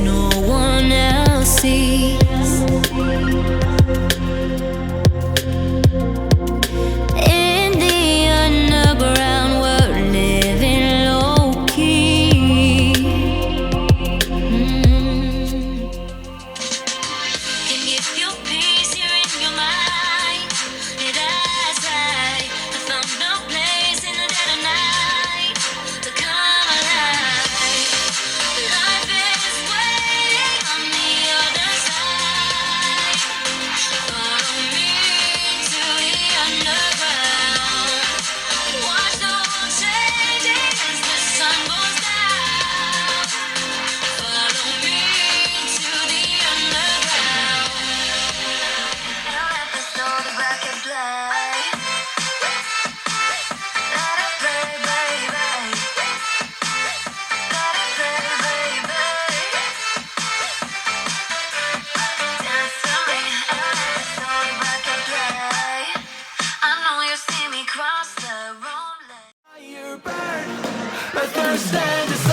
No one else sees. In the underground, we're living low key. Can you feel peace here in your mind? That's right. I found no place in the dead of night to come alive. Life is waiting on the other side. Follow me to the underground. Watch the world changing as the sun goes down. Follow me to the underground. Don't let the soul back and play. Let it play, baby. Let it play, baby. Dance to me and let the soul back and play. I know you see me cross the road. Fire burn, my thirst and desire.